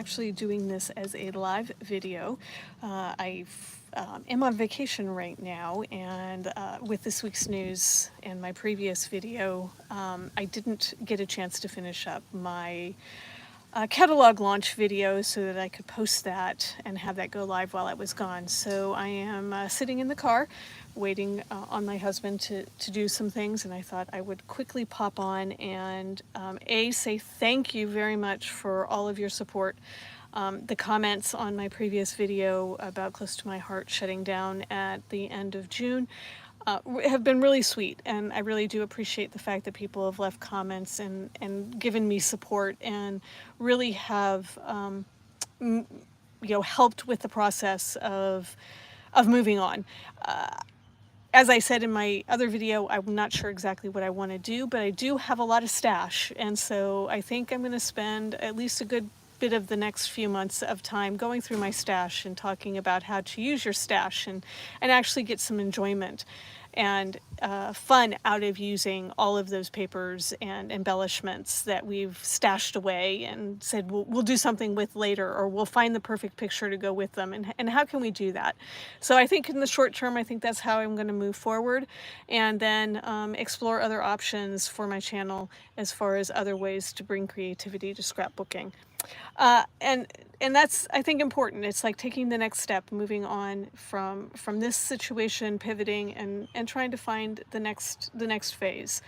actually doing this as a live video. I am on vacation right now, and with this week's news and my previous video, I didn't get a chance to finish up my catalog launch video so that I could post that and have that go live while I was gone. So I am sitting in the car waiting on my husband to do some things, and I thought I would quickly pop on and say thank you very much for all of your support. The comments on my previous video about Close to My Heart shutting down at the end of June have been really sweet, and I really do appreciate the fact that people have left comments and given me support and really have helped with the process of moving on. As I said in my other video, I'm not sure exactly what I want to do, but I do have a lot of stash, and so I think I'm going to spend at least a good bit of the next few months of time going through my stash and talking about how to use your stash and actually get some enjoyment and fun out of using all of those papers and embellishments that we've stashed away and said we'll do something with later, or we'll find the perfect picture to go with them, and how can we do that? So I think in the short term, I think that's how I'm going to move forward, and then explore other options for my channel as far as other ways to bring creativity to scrapbooking. And that's, I think, important. It's like taking the next step, moving on from this situation, pivoting and trying to find the next phase.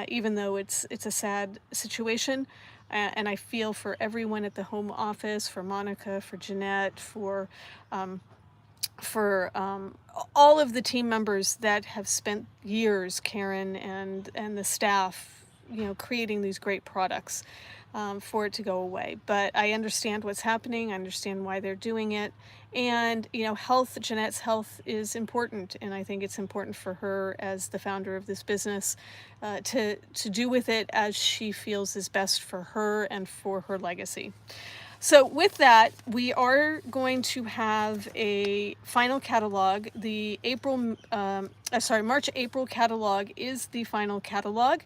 Even though it's a sad situation, and I feel for everyone at the home office, for Monica, for Jeanette, for all of the team members that have spent years, Karen and the staff, creating these great products. For it to go away. But I understand what's happening. I understand why they're doing it. And, Jeanette's health is important. And I think it's important for her as the founder of this business to do with it as she feels is best for her and for her legacy. So with that, we are going to have a final catalog. The March-April catalog is the final catalog.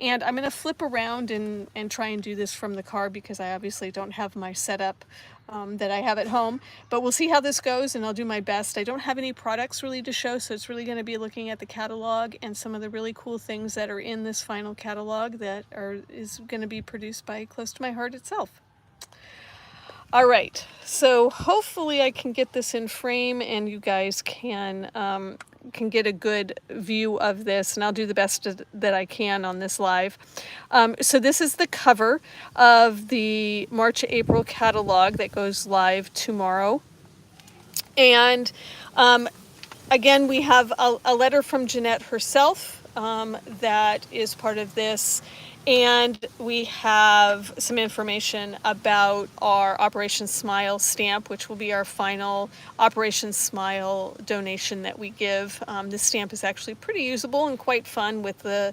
And I'm going to flip around and try and do this from the car because I obviously don't have my setup that I have at home. But we'll see how this goes, and I'll do my best. I don't have any products really to show, so it's really going to be looking at the catalog and some of the really cool things that are in this final catalog that is going to be produced by Close to My Heart itself. All right, so hopefully I can get this in frame and you guys can get a good view of this, and I'll do the best that I can on this live. So this is the cover of the March-April catalog that goes live tomorrow. And again, we have a letter from Jeanette herself that is part of this. And we have some information about our Operation Smile stamp, which will be our final Operation Smile donation that we give. This stamp is actually pretty usable and quite fun with the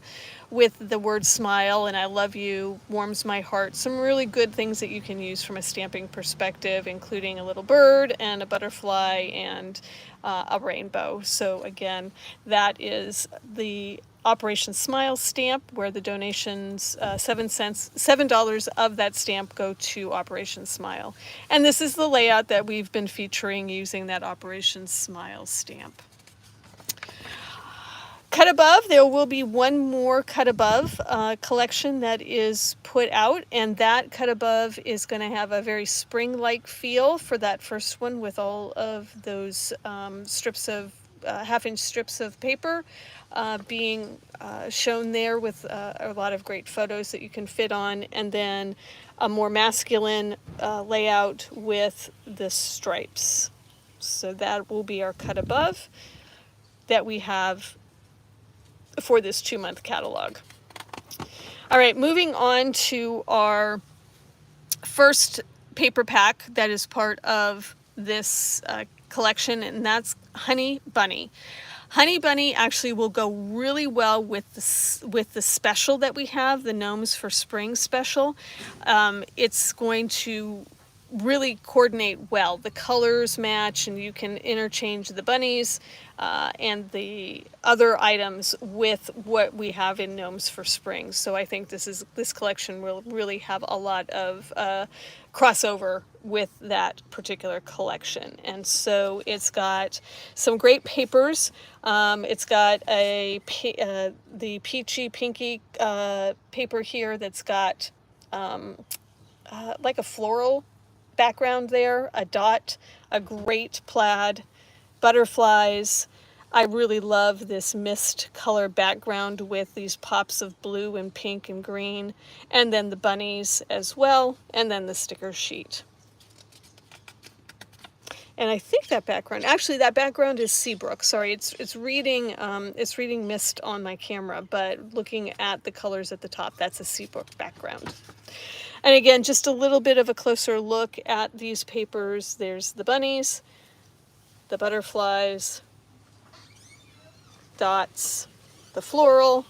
word smile and I love you, warms my heart. Some really good things that you can use from a stamping perspective, including a little bird and a butterfly and a rainbow. So again, that is the Operation Smile stamp, where the donations, $7 of that stamp go to Operation Smile. And this is the layout that we've been featuring using that Operation Smile stamp. Cut Above, there will be one more Cut Above collection that is put out, and that Cut Above is going to have a very spring-like feel for that first one, with all of those strips of half-inch strips of paper being shown there with a lot of great photos that you can fit on, and then a more masculine layout with the stripes. So that will be our Cut Above that we have for this 2-month catalog. All right, moving on to our first paper pack that is part of this collection, and that's Honey Bunny. Honey Bunny actually will go really well with the special that we have, the Gnomes for Spring special. It's going to really coordinate well. The colors match, and you can interchange the bunnies and the other items with what we have in Gnomes for Spring. So I think this collection will really have a lot of crossover with that particular collection. And so it's got some great papers. It's got the peachy pinky paper here that's got like a floral background there, a dot, a great plaid, butterflies. I really love this mist color background with these pops of blue and pink and green, and then the bunnies as well, and then the sticker sheet. And I think that background, actually that background is Seabrook. Sorry, it's reading mist on my camera, but looking at the colors at the top, that's a Seabrook background. And again, just a little bit of a closer look at these papers. There's the bunnies, the butterflies, dots, the floral,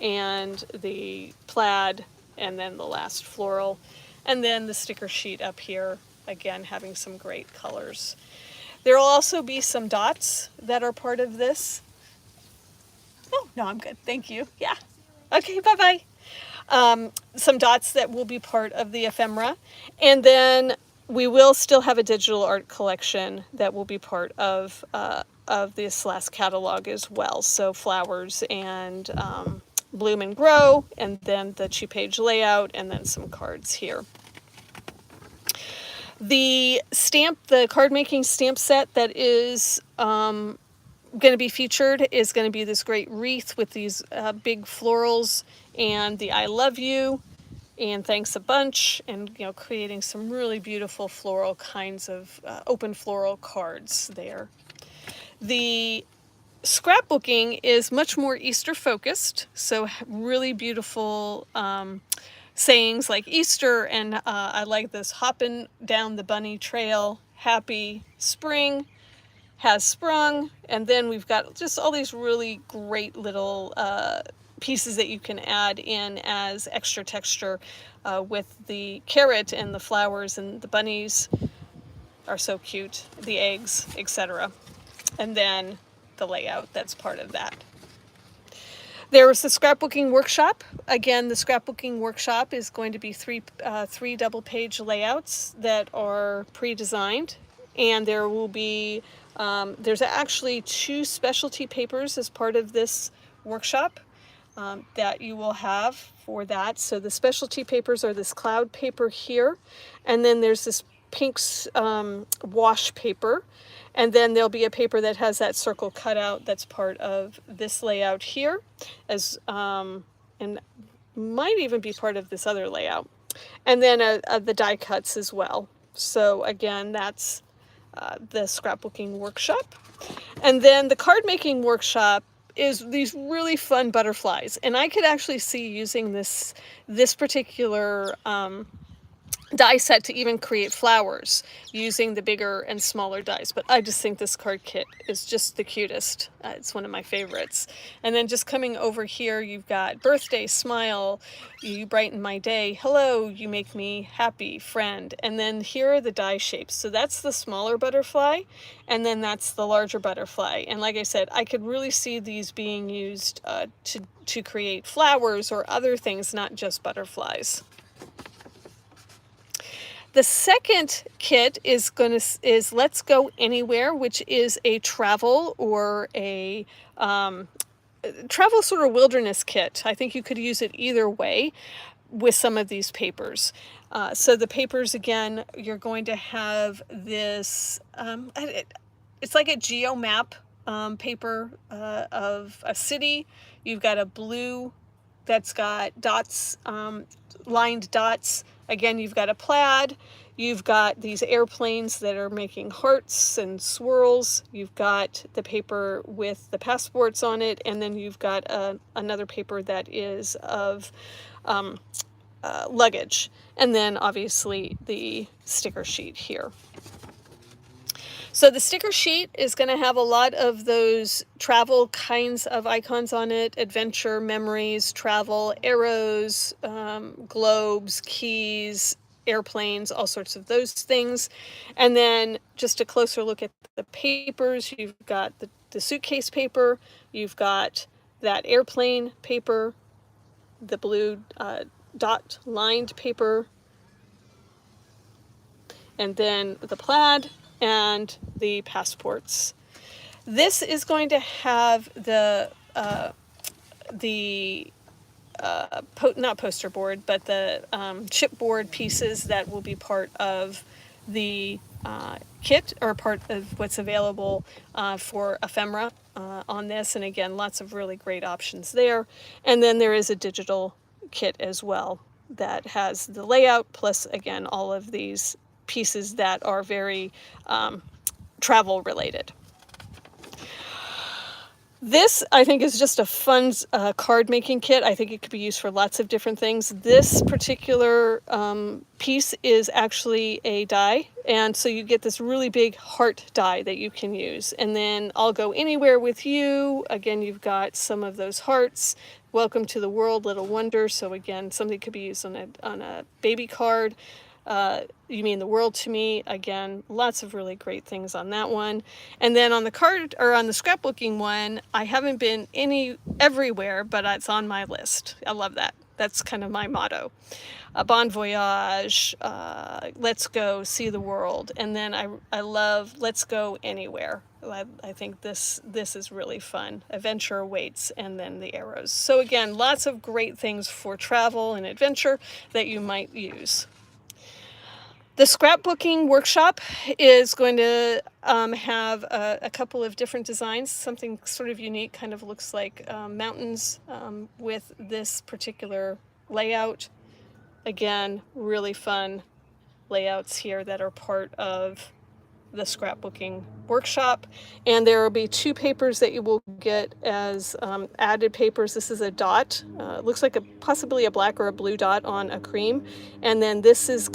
and the plaid, and then the last floral. And then the sticker sheet up here, again, having some great colors. There will also be some dots that are part of this. Oh, no, I'm good. Thank you. Yeah. Okay, bye-bye. Some dots that will be part of the ephemera. And then we will still have a digital art collection that will be part of this last catalog as well. So flowers and bloom and grow, and then the 2-page layout, and then some cards here. The card making stamp set that is going to be featured is going to be this great wreath with these big florals and the I love you and thanks a bunch, and creating some really beautiful floral kinds of open floral cards there. The scrapbooking is much more Easter focused, so really beautiful sayings like Easter, and I like this: hopping down the bunny trail, happy spring has sprung. And then we've got just all these really great little pieces that you can add in as extra texture with the carrot and the flowers, and the bunnies are so cute, the eggs, etc. And then the layout that's part of that. There was the scrapbooking workshop. Again, the scrapbooking workshop is going to be three double-page layouts that are pre-designed, and there will be there's actually 2 specialty papers as part of this workshop that you will have for that. So the specialty papers are this cloud paper here, and then there's this pink wash paper, and then there'll be a paper that has that circle cut out that's part of this layout here, as and might even be part of this other layout, and then the die cuts as well. So again, that's the scrapbooking workshop. And then the card making workshop is these really fun butterflies, and I could actually see using this particular die set to even create flowers using the bigger and smaller dies. But I just think this card kit is just the cutest. It's one of my favorites. And then just coming over here, you've got birthday, smile, you brighten my day, hello, you make me happy, friend. And then here are the die shapes. So that's the smaller butterfly, and then that's the larger butterfly. And like I said, I could really see these being used to create flowers or other things, not just butterflies. The second kit is Let's Go Anywhere, which is a travel or a travel sort of wilderness kit. I think you could use it either way with some of these papers. So the papers, again, you're going to have this, it's like a geomap paper of a city. You've got a blue that's got dots, lined dots. Again, you've got a plaid, you've got these airplanes that are making hearts and swirls, you've got the paper with the passports on it, and then you've got another paper that is of luggage, and then obviously the sticker sheet here. So the sticker sheet is going to have a lot of those travel kinds of icons on it: adventure, memories, travel, arrows, globes, keys, airplanes, all sorts of those things. And then just a closer look at the papers, you've got the suitcase paper, you've got that airplane paper, the blue dot lined paper, and then the plaid and the passports. This is going to have the not poster board, but the chipboard pieces that will be part of the kit, or part of what's available for Ephemera on this. And again, lots of really great options there. And then there is a digital kit as well that has the layout, plus again all of these pieces that are very travel related. This, I think, is just a fun card making kit. I think it could be used for lots of different things. This particular piece is actually a die, and so you get this really big heart die that you can use. And then I'll Go Anywhere With You. Again, you've got some of those hearts. Welcome to the World, Little Wonder. So again, something could be used on a baby card. You Mean the World to Me. Again, lots of really great things on that one. And then on the card, or on the scrapbooking one, I haven't been everywhere, but it's on my list. I love that. That's kind of my motto. Bon voyage, let's go see the world. And then I love Let's Go Anywhere. I think this is really fun. Adventure awaits, and then the arrows. So again, lots of great things for travel and adventure that you might use. The scrapbooking workshop is going to have a couple of different designs, something sort of unique, kind of looks like mountains with this particular layout. Again, really fun layouts here that are part of the scrapbooking workshop. And there will be 2 papers that you will get as added papers. This is a dot. It looks like possibly a black or a blue dot on a cream. And then this is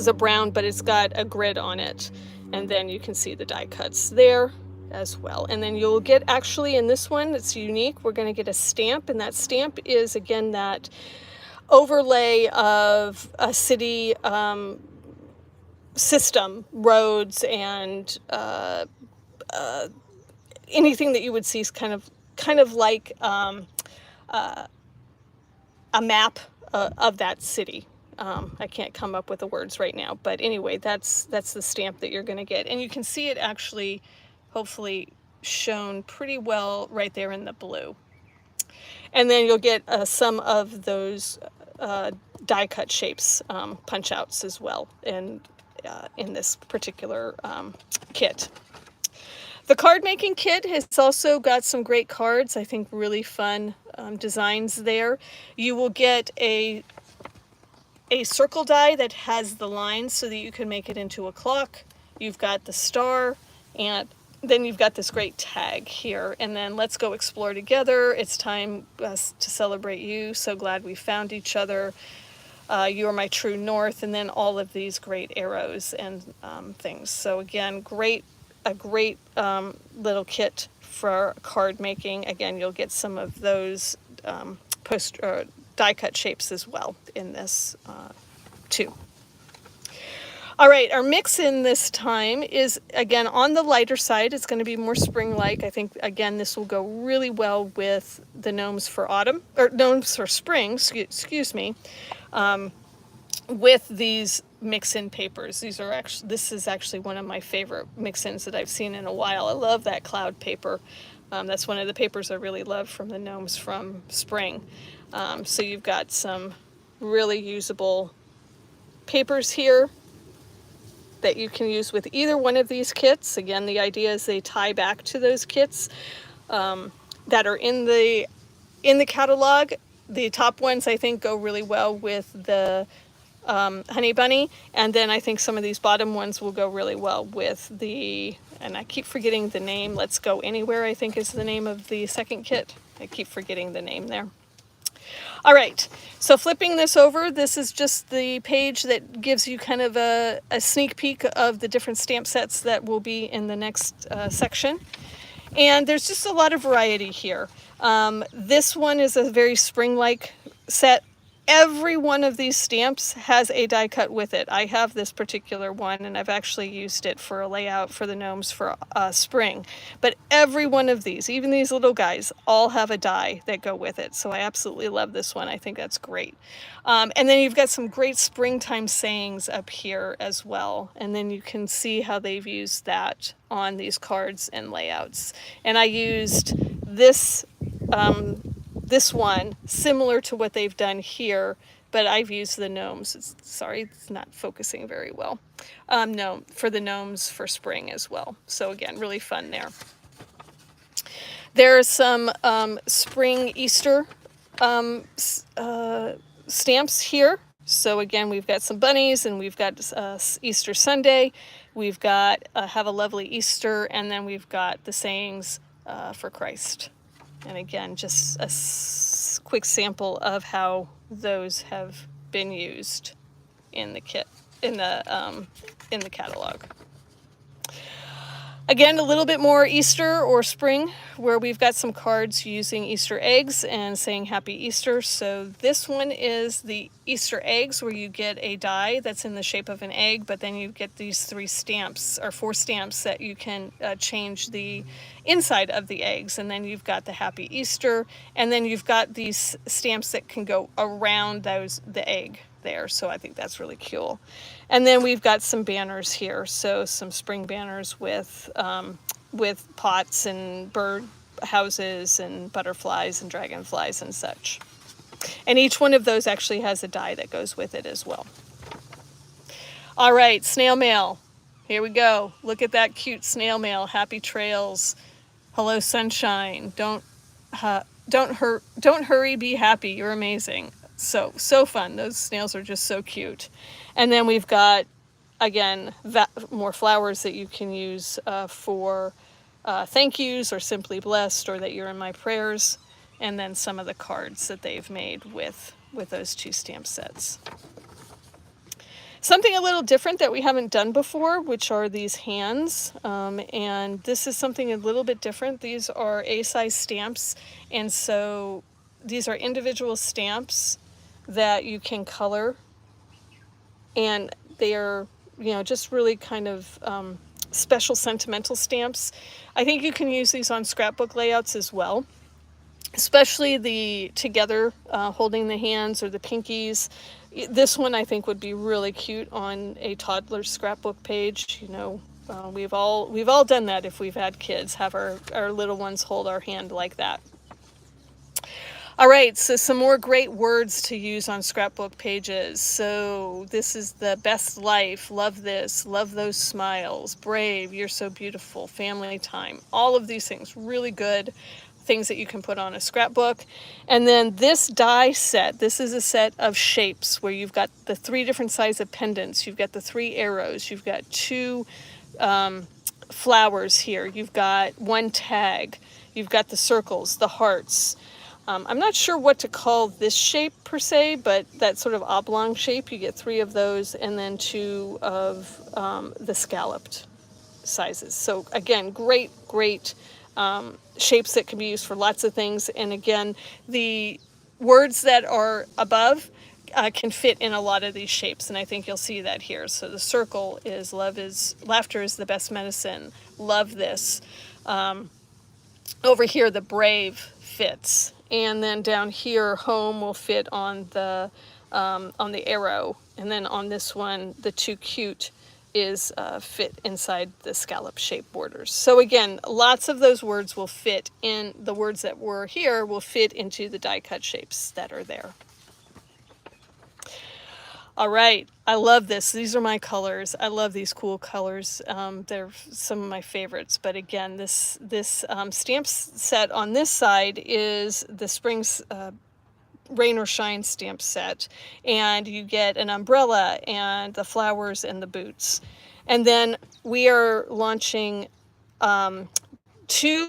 a brown, but it's got a grid on it. And then you can see the die cuts there as well. And then you'll get, actually in this one, it's unique, we're going to get a stamp, and that stamp is again that overlay of a city system, roads, and anything that you would see is kind of like a map of that city. I can't come up with the words right now, but anyway, that's the stamp that you're going to get. And you can see it actually, hopefully, shown pretty well right there in the blue. And then you'll get some of those die cut shapes, punch outs as well in this particular kit. The card making kit has also got some great cards, I think really fun designs there. You will get a circle die that has the lines so that you can make it into a clock. You've got the star, and then you've got this great tag here. And then Let's Go Explore Together. It's time to celebrate you. So glad we found each other. You are my true north. And then all of these great arrows and things. So again, a great little kit for card making. Again, you'll get some of those die cut shapes as well in this too. All right, our mix in this time is again on the lighter side. It's going to be more spring-like. I think again this will go really well with the gnomes for autumn, or gnomes for spring, excuse me, with these mix-in papers. This is actually one of my favorite mix-ins that I've seen in a while. I love that cloud paper. That's one of the papers I really love from the gnomes from spring. So you've got some really usable papers here that you can use with either one of these kits. Again, the idea is they tie back to those kits that are in the catalog. The top ones I think go really well with the Honey Bunny, and then I think some of these bottom ones will go really well with and I keep forgetting the name, Let's Go Anywhere I think is the name of the second kit. I keep forgetting the name there. All right, so flipping this over, this is just the page that gives you kind of a sneak peek of the different stamp sets that will be in the next section. And there's just a lot of variety here. This one is a very spring-like set. Every one of these stamps has a die cut with it. I have this particular one, and I've actually used it for a layout for the gnomes for spring. But every one of these, even these little guys, all have a die that go with it. So I absolutely love this one. I think that's great. And then you've got some great springtime sayings up here as well. And then you can see how they've used that on these cards and layouts. And I used this this one similar to what they've done here, but I've used the gnomes. Sorry, it's not focusing very well. No, for the gnomes for spring as well. So again, really fun there. There are some spring Easter stamps here. So again, we've got some bunnies, and we've got Easter Sunday. We've got have a lovely Easter, and then we've got the sayings for Christ. And again, just a quick sample of how those have been used in the kit, in the catalog. Again, a little bit more Easter or spring, where we've got some cards using Easter eggs and saying Happy Easter. So this one is the Easter eggs, where you get a die that's in the shape of an egg, but then you get these 3 stamps or 4 stamps that you can change the inside of the eggs. And then you've got the Happy Easter, and then you've got these stamps that can go around the egg there. So I think that's really cool. And then we've got some banners here. So some spring banners with pots and bird houses and butterflies and dragonflies and such. And each one of those actually has a die that goes with it as well. All right, snail mail. Here we go. Look at that cute snail mail. Happy trails. Hello, sunshine. Don't hurry, be happy. You're amazing. So fun. Those snails are just so cute. And then we've got, again, more flowers that you can use for thank yous, or simply blessed, or that you're in my prayers. And then some of the cards that they've made with those 2 stamp sets. Something a little different that we haven't done before, which are these hands. And this is something a little bit different. These are A-size stamps. And so these are individual stamps that you can color. And they are, just really kind of special sentimental stamps. I think you can use these on scrapbook layouts as well, especially the together holding the hands or the pinkies. This one I think would be really cute on a toddler's scrapbook page. We've all done that if we've had kids, have our little ones hold our hand like that. All right, so some more great words to use on scrapbook pages. So this is the best life, love this, love those smiles, brave, you're so beautiful, family time. All of these things, really good things that you can put on a scrapbook. And then this die set, this is a set of shapes where you've got the 3 different size of pendants, you've got the 3 arrows, you've got 2 flowers here, you've got 1 tag, you've got the circles, the hearts. I'm not sure what to call this shape per se, but that sort of oblong shape, you get 3 of those, and then 2 of the scalloped sizes. So again, great shapes that can be used for lots of things. And again, the words that are above can fit in a lot of these shapes, and I think you'll see that here. So the circle is laughter is the best medicine. Love this. Over here, the brave fits. And then down here, home will fit on the arrow. And then on this one, the 2 cute is fit inside the scallop shaped borders. So again, lots of those words will fit in, the words that were here will fit into the die cut shapes that are there. All right, I love this. These are my colors. I love these cool colors. They're some of my favorites. But again, this stamp set on this side is the Spring's Rain or Shine stamp set. And you get an umbrella and the flowers and the boots. And then we are launching 2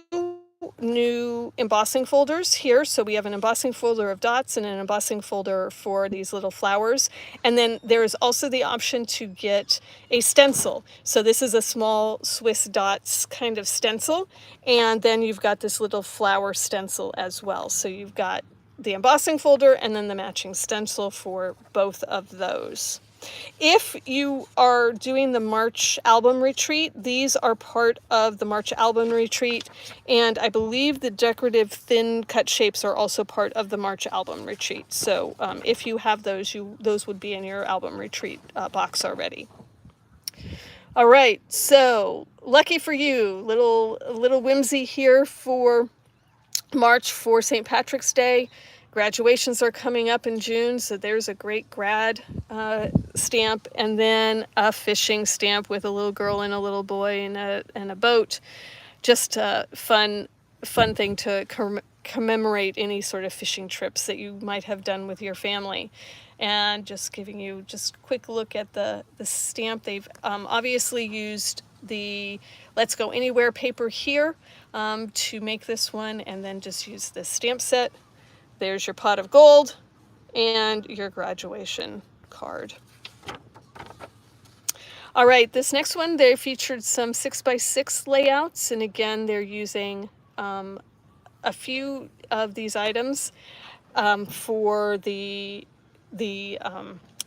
new embossing folders here. So we have an embossing folder of dots and an embossing folder for these little flowers. And then there is also the option to get a stencil. So this is a small Swiss dots kind of stencil. And then you've got this little flower stencil as well. So you've got the embossing folder and then the matching stencil for both of those. If you are doing the March album retreat, these are part of the March album retreat, and I believe the decorative thin cut shapes are also part of the March album retreat. So if you have those, those would be in your album retreat box already. All right, so lucky for you, little whimsy here for March for St. Patrick's Day. Graduations are coming up in June, so there's a great grad stamp, and then a fishing stamp with a little girl and a little boy and a boat. Just a fun thing to commemorate any sort of fishing trips that you might have done with your family. And just giving you just a quick look at the stamp. They've obviously used the Let's Go Anywhere paper here to make this one, and then just use this stamp set. There's your pot of gold and your graduation card. All right, this next one, they featured some 6x6 layouts, and again, they're using a few of these items for the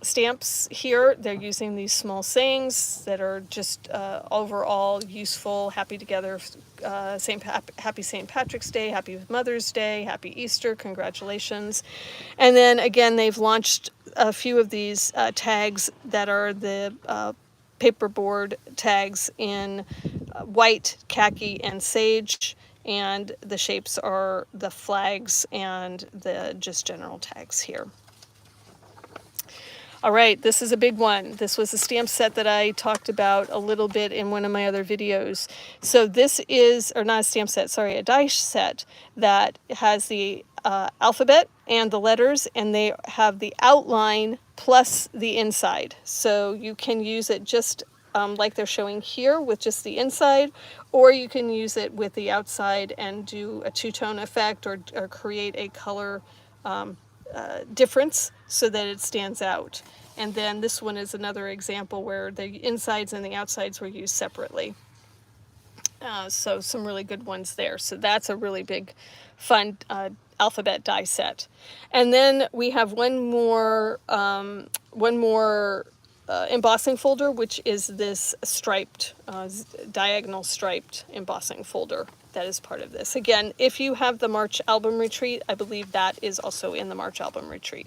stamps here. They're using these small sayings that are just overall useful. Happy together, happy St. Patrick's Day, happy Mother's Day, happy Easter, congratulations. And then again, they've launched a few of these tags that are the paperboard tags in white, khaki, and sage. And the shapes are the flags and the just general tags here. All right, this is a big one. This was a stamp set that I talked about a little bit in one of my other videos. So this is, or not a stamp set, sorry, a die set that has the alphabet and the letters, and they have the outline plus the inside. So you can use it just like they're showing here with just the inside, or you can use it with the outside and do a two-tone effect or create a color difference so that it stands out. And then this one is another example where the insides and the outsides were used separately. So some really good ones there. So that's a really big, fun alphabet die set. And then we have one more embossing folder, which is this striped, diagonal striped embossing folder that is part of this. Again, if you have the March album retreat, I believe that is also in the March album retreat.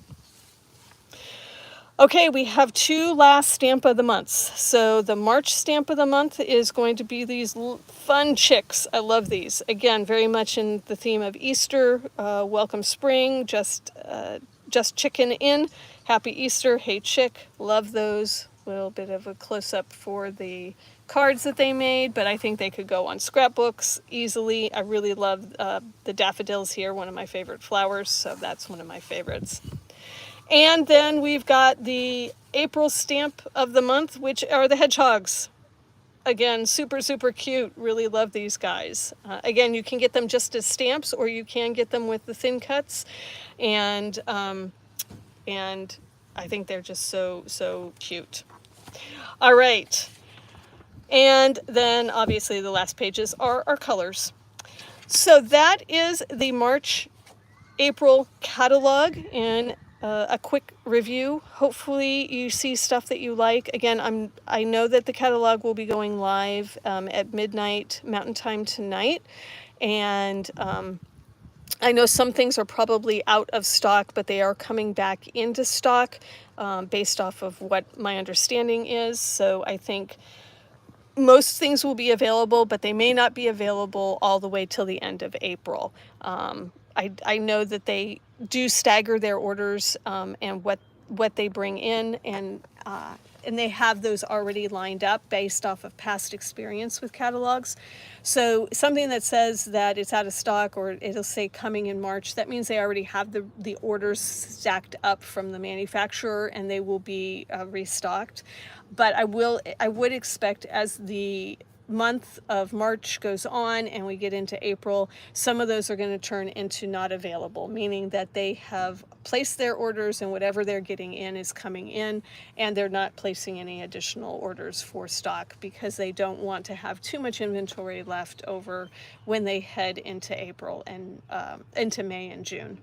Okay, we have two last stamp of the months. So the March stamp of the month is going to be these fun chicks. I love these. Again, very much in the theme of Easter, welcome spring, just chicken in, happy Easter, hey chick, love those. A little bit of a close-up for the cards that they made, but I think they could go on scrapbooks easily. I really love the daffodils here, one of my favorite flowers, so that's one of my favorites. And then we've got the April stamp of the month, which are the hedgehogs. Again, super, super cute. Really love these guys. Again, you can get them just as stamps, or you can get them with the thin cuts. And I think they're just so, so cute. All right. And then obviously the last pages are our colors. So that is the March, April catalog, and a quick review. Hopefully you see stuff that you like. Again, I know that the catalog will be going live at midnight Mountain Time tonight, and I know some things are probably out of stock, but they are coming back into stock based off of what my understanding is. So I think most things will be available, but they may not be available all the way till the end of April. I know that they do stagger their orders and what they bring in, and they have those already lined up based off of past experience with catalogs. So something that says that it's out of stock, or it'll say coming in March, that means they already have the orders stacked up from the manufacturer, and they will be restocked. But I would expect, as the month of March goes on and we get into April, some of those are going to turn into not available, meaning that they have placed their orders and whatever they're getting in is coming in, and they're not placing any additional orders for stock because they don't want to have too much inventory left over when they head into April and into May and June.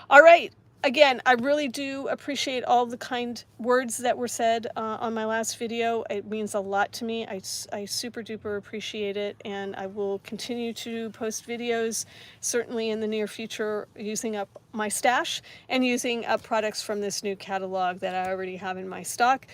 All right. Again, I really do appreciate all the kind words that were said on my last video. It means a lot to me. I super duper appreciate it, and I will continue to post videos, certainly in the near future, using up my stash and using up products from this new catalog that I already have in my stock.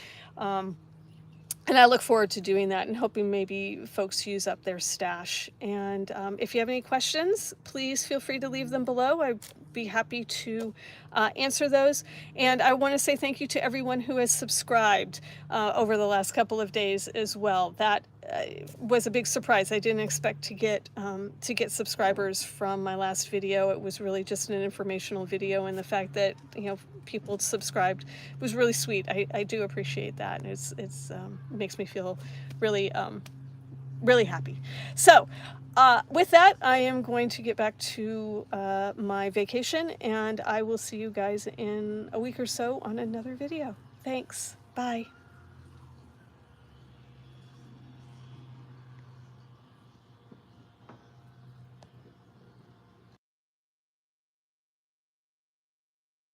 And I look forward to doing that and hoping maybe folks use up their stash. And if you have any questions, please feel free to leave them below. I'd be happy to answer those. And I want to say thank you to everyone who has subscribed over the last couple of days as well. That was a big surprise. I didn't expect to get subscribers from my last video. It was really just an informational video, and the fact that, you know, people subscribed was really sweet. I do appreciate that, and it makes me feel really really happy. So with that, I am going to get back to my vacation, and I will see you guys in a week or so on another video. Thanks. Bye.